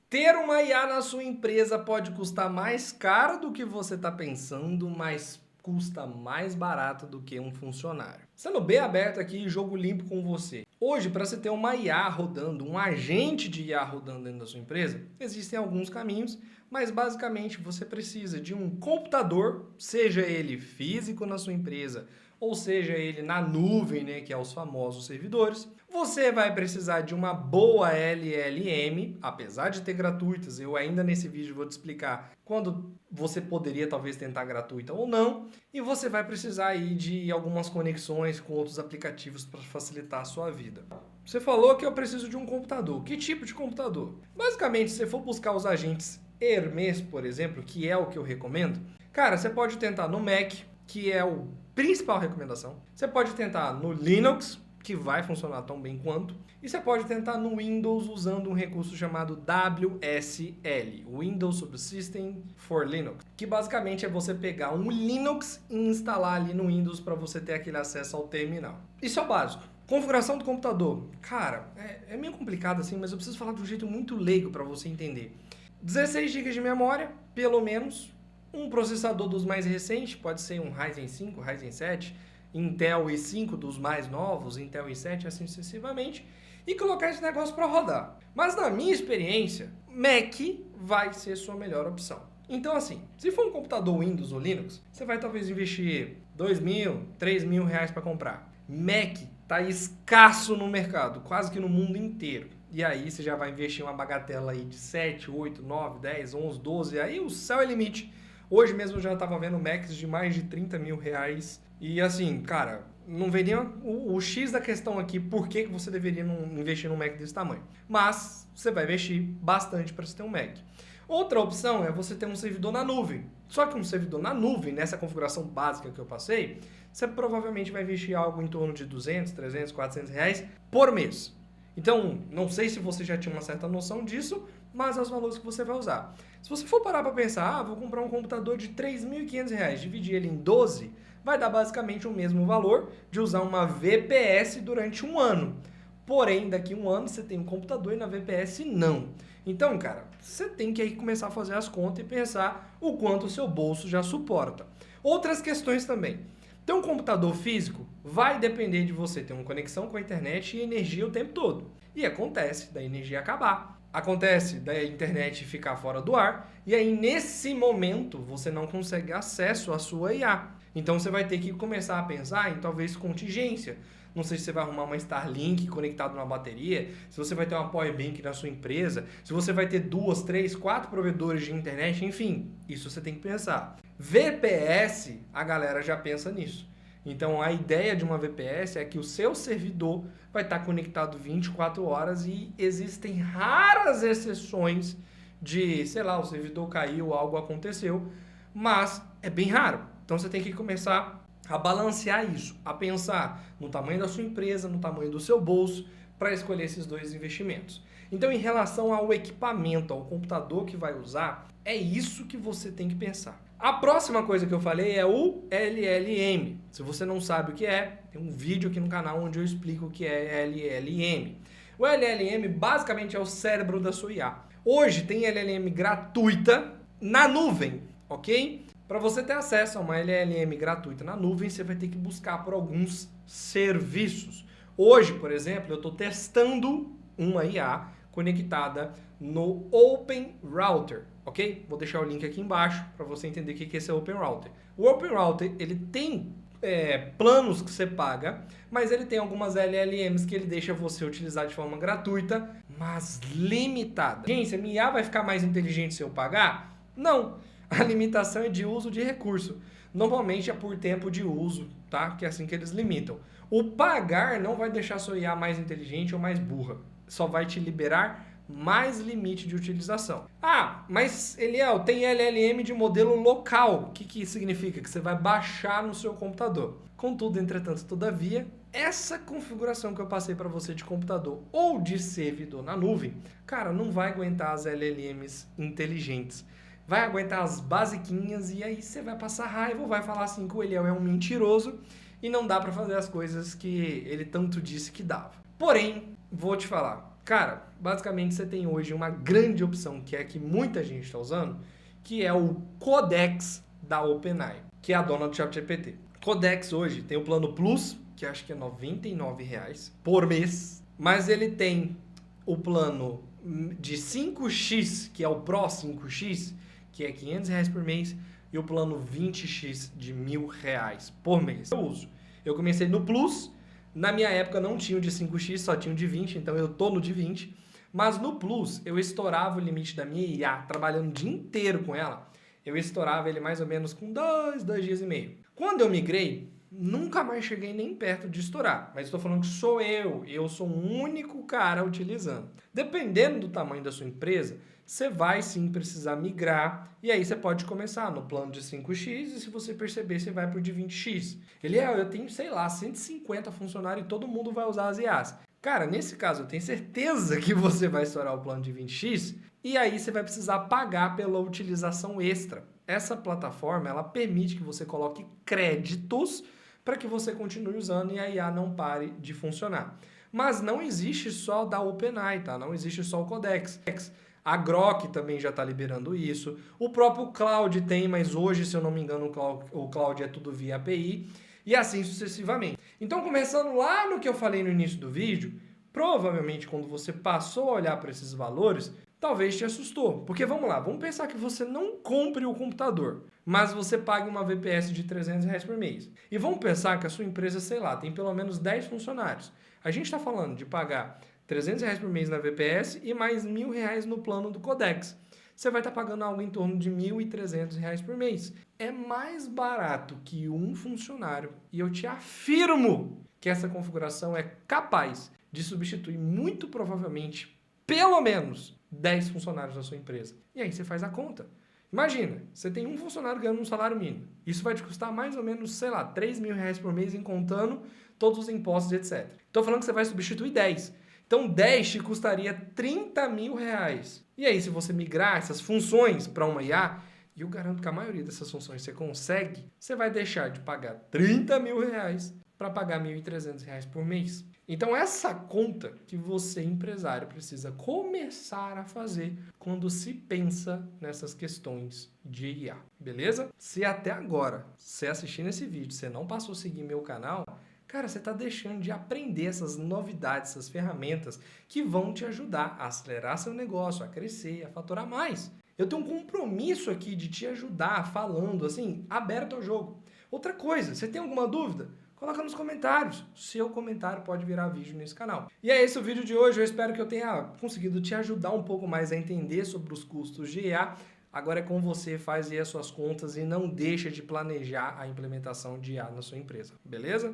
Ter uma IA na sua empresa pode custar mais caro do que você está pensando, mas custa mais barato do que um funcionário. Sendo bem aberto aqui, jogo limpo com você. Hoje, para você ter uma IA rodando, um agente de IA rodando dentro da sua empresa, existem alguns caminhos, mas basicamente você precisa de um computador, seja ele físico na sua empresa, ou seja ele na nuvem, né, que é os famosos servidores. Você vai precisar de uma boa LLM, apesar de ter gratuitas, eu ainda nesse vídeo vou te explicar quando você poderia talvez tentar gratuita ou não, e você vai precisar aí de algumas conexões com outros aplicativos para facilitar a sua vida. Você falou que eu preciso de um computador. Que tipo de computador? Basicamente, se você for buscar os agentes Hermes, por exemplo, que é o que eu recomendo, cara, você pode tentar no Mac, que é a principal recomendação. Você pode tentar no Linux, que vai funcionar tão bem quanto. E você pode tentar no Windows usando um recurso chamado WSL, Windows Subsystem for Linux, que basicamente é você pegar um Linux e instalar ali no Windows para você ter aquele acesso ao terminal. Isso é o básico. Configuração do computador. Cara, é meio complicado assim, mas eu preciso falar de um jeito muito leigo para você entender. 16 GB de memória, pelo menos. Um processador dos mais recentes, pode ser um Ryzen 5, Ryzen 7, Intel i5 dos mais novos, Intel i7, assim sucessivamente, e colocar esse negócio para rodar. Mas na minha experiência, Mac vai ser sua melhor opção. Então assim, se for um computador Windows ou Linux, você vai talvez investir R$2.000, R$3.000 para comprar. Mac está escasso no mercado, quase que no mundo inteiro. E aí você já vai investir uma bagatela aí de 7, 8, 9, 10, 11, 12, aí o céu é limite. Hoje mesmo eu já estava vendo Macs de mais de R$30.000. E assim, cara, não vem nem o X da questão aqui, por que você deveria investir num Mac desse tamanho. Mas você vai investir bastante para você ter um Mac. Outra opção é você ter um servidor na nuvem. Só que um servidor na nuvem, nessa configuração básica que eu passei, você provavelmente vai investir algo em torno de 200, 300, R$400 por mês. Então, não sei se você já tinha uma certa noção disso, mas é os valores que você vai usar. Se você for parar para pensar, vou comprar um computador de R$3.500, dividir ele em 12, vai dar basicamente o mesmo valor de usar uma VPS durante um ano. Porém, daqui a um ano você tem um computador e na VPS não. Então, cara, você tem que aí começar a fazer as contas e pensar o quanto o seu bolso já suporta. Outras questões também. Ter um computador físico vai depender de você ter uma conexão com a internet e energia o tempo todo. E acontece da energia acabar. Acontece da internet ficar fora do ar. E aí, nesse momento, você não consegue acesso à sua IA. Então, você vai ter que começar a pensar em talvez contingência. Não sei se você vai arrumar uma Starlink conectado numa bateria, se você vai ter uma Powerbank na sua empresa, se você vai ter 2, 3, 4 provedores de internet, enfim, isso você tem que pensar. VPS, a galera já pensa nisso. Então a ideia de uma VPS é que o seu servidor vai estar conectado 24 horas e existem raras exceções de, sei lá, o servidor caiu, algo aconteceu, mas é bem raro. Então você tem que começar a balancear isso, a pensar no tamanho da sua empresa, no tamanho do seu bolso, para escolher esses dois investimentos. Então, em relação ao equipamento, ao computador que vai usar, é isso que você tem que pensar. A próxima coisa que eu falei é o LLM. Se você não sabe o que é, tem um vídeo aqui no canal onde eu explico o que é LLM. O LLM basicamente é o cérebro da sua IA. Hoje tem LLM gratuita na nuvem, ok? Para você ter acesso a uma LLM gratuita na nuvem, você vai ter que buscar por alguns serviços. Hoje, por exemplo, eu estou testando uma IA conectada no Open Router, ok? Vou deixar o link aqui embaixo para você entender o que é esse Open Router. O Open Router, ele tem planos que você paga, mas ele tem algumas LLMs que ele deixa você utilizar de forma gratuita, mas limitada. Gente, a minha IA vai ficar mais inteligente se eu pagar? Não. A limitação é de uso de recurso. Normalmente é por tempo de uso, tá? Que é assim que eles limitam. O pagar não vai deixar a sua IA mais inteligente ou mais burra. Só vai te liberar mais limite de utilização. Ah, mas Eliel, tem LLM de modelo local. O que significa? Que você vai baixar no seu computador. Contudo, entretanto, todavia, essa configuração que eu passei para você de computador ou de servidor na nuvem, cara, não vai aguentar as LLMs inteligentes. Vai aguentar as basiquinhas e aí você vai passar raiva ou vai falar assim que o Eliel é um mentiroso e não dá para fazer as coisas que ele tanto disse que dava. Porém, vou te falar, Cara, basicamente você tem hoje uma grande opção, que é a que muita gente está usando, que é o Codex da OpenAI, que é a dona do ChatGPT. Codex hoje tem o plano Plus, que acho que é R$ 99 por mês, mas ele tem o plano de 5x, que é o Pro 5x, que é R$ 500 por mês, e o plano 20x de R$ 1.000 por mês. Eu uso. Eu comecei no Plus, na minha época não tinha o de 5x, só tinha o de 20, então eu tô no de 20. Mas no Plus, eu estourava o limite da minha IA, trabalhando o dia inteiro com ela. Eu estourava ele mais ou menos com 2 dias e meio. Quando eu migrei, nunca mais cheguei nem perto de estourar. Mas estou falando que sou eu sou o único cara utilizando. Dependendo do tamanho da sua empresa, você vai sim precisar migrar, e aí você pode começar no plano de 5x, e se você perceber, você vai para o de 20x. Eu tenho, sei lá, 150 funcionários e todo mundo vai usar as IAs. Cara, nesse caso, eu tenho certeza que você vai estourar o plano de 20x, e aí você vai precisar pagar pela utilização extra. Essa plataforma, ela permite que você coloque créditos para que você continue usando e a IA não pare de funcionar. Mas não existe só da OpenAI, tá? Não existe só o Codex. A Grok também já está liberando isso. O próprio Claude tem, mas hoje, se eu não me engano, o Claude é tudo via API. E assim sucessivamente. Então, começando lá no que eu falei no início do vídeo, provavelmente quando você passou a olhar para esses valores, talvez te assustou. Porque vamos lá, vamos pensar que você não compre o computador, mas você pague uma VPS de R$ 300 por mês. E vamos pensar que a sua empresa, sei lá, tem pelo menos 10 funcionários. A gente está falando de pagar R$ 300 por mês na VPS e mais R$ 1.000 no plano do Codex. Você vai estar pagando algo em torno de R$ 1.300 por mês. É mais barato que um funcionário. E eu te afirmo que essa configuração é capaz de substituir muito provavelmente, pelo menos, 10 funcionários da sua empresa. E aí você faz a conta. Imagina, você tem um funcionário ganhando um salário mínimo. Isso vai te custar mais ou menos, sei lá, R$ 3.000 por mês, em contando todos os impostos, etc. Estou falando que você vai substituir 10. Então 10 te custaria R$ 30.000. E aí, se você migrar essas funções para uma IA, e eu garanto que a maioria dessas funções você consegue, você vai deixar de pagar R$ 30.000 para pagar R$ 1.300 por mês. Então essa conta que você, empresário, precisa começar a fazer quando se pensa nessas questões de IA, beleza? Se até agora, você assistindo esse vídeo, você não passou a seguir meu canal, cara, você está deixando de aprender essas novidades, essas ferramentas que vão te ajudar a acelerar seu negócio, a crescer, a faturar mais. Eu tenho um compromisso aqui de te ajudar falando, assim, aberto ao jogo. Outra coisa, você tem alguma dúvida? Coloca nos comentários. Seu comentário pode virar vídeo nesse canal. E é esse o vídeo de hoje. Eu espero que eu tenha conseguido te ajudar um pouco mais a entender sobre os custos de IA. Agora é com você, faz aí as suas contas e não deixa de planejar a implementação de IA na sua empresa, beleza?